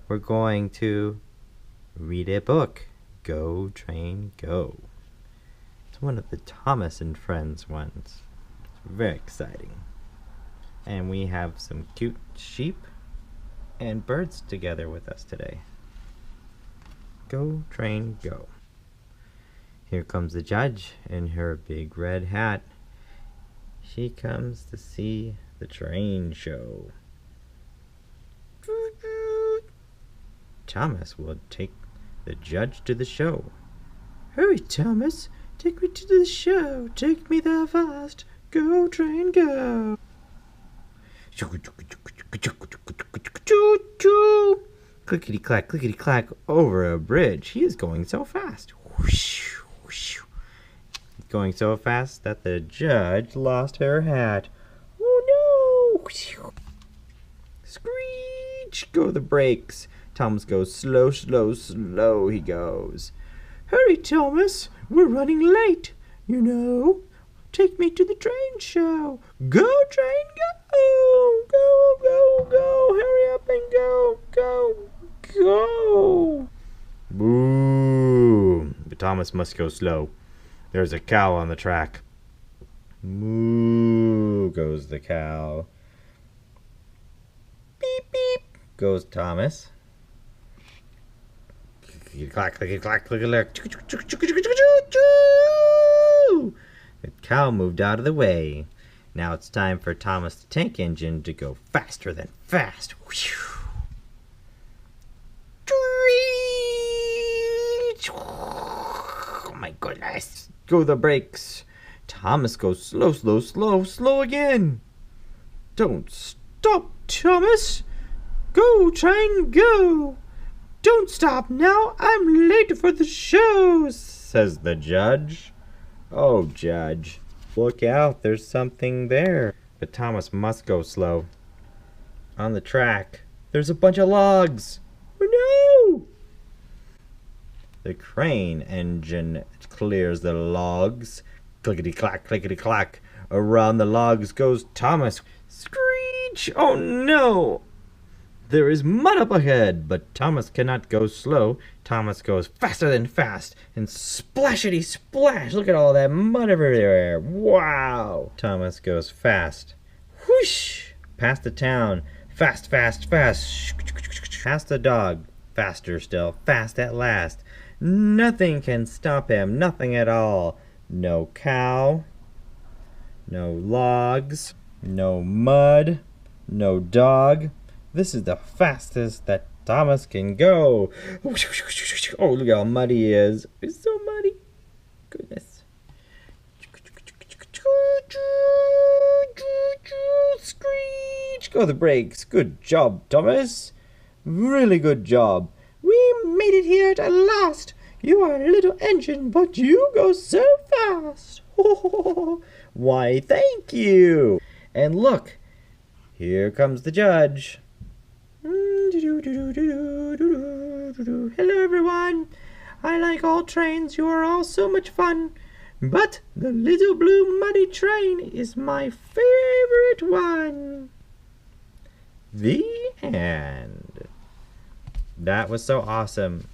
we're going to read a book. Go, train, go. It's one of the Thomas and Friends ones. It's very exciting. And we have some cute sheep and birds together with us today. Go, train, go. Here comes the judge in her big red hat. She comes to see the train show. Thomas will take the judge to the show. Hurry, Thomas, take me to the show. Take me there fast. Go, train, go. Clickety clack, over a bridge. He is going so fast. Going so fast that the judge lost her hat. Oh no! Screech! Go the brakes. Thomas goes slow, slow, slow he goes. Hurry, Thomas, we're running late, you know. Take me to the train show. Go, train, go! Go, go, go! Hurry up and go! Go, go! Boo! But Thomas must go slow. There's a cow on the track. Moo goes the cow. Beep, beep goes Thomas. Clickety-clack, clickety-clack, clickety-clack. The cow moved out of the way. Now it's time for Thomas the Tank Engine to go faster than fast. Oh my goodness. Go the brakes. Thomas goes slow, slow, slow, slow again. Don't stop, Thomas. Go, train, go. Don't stop now. I'm late for the show, says the judge. Oh, Judge, look out. There's something there. But Thomas must go slow. On the track, there's a bunch of logs. Oh, no! The crane engine clears the logs. Clickety-clack, clickety-clack. Around the logs goes Thomas. Screech! Oh, no! There is mud up ahead, but Thomas cannot go slow. Thomas goes faster than fast, and splashity splash! Look at all that mud everywhere! Wow! Thomas goes fast. Whoosh! Past the town. Fast, fast, fast. Past the dog. Faster still. Fast at last. Nothing can stop him. Nothing at all. No cow. No logs. No mud. No dog. This is the fastest that Thomas can go. Oh, look how muddy he is. It's so muddy. Goodness. Screech. Go the brakes. Good job, Thomas. Really good job. We made it here at last. You are a little engine, but you go so fast. Why, thank you. And look, here comes the judge. Hello, everyone. I like all trains. You are all so much fun. But the little blue muddy train is my favorite one. The end. That was so awesome.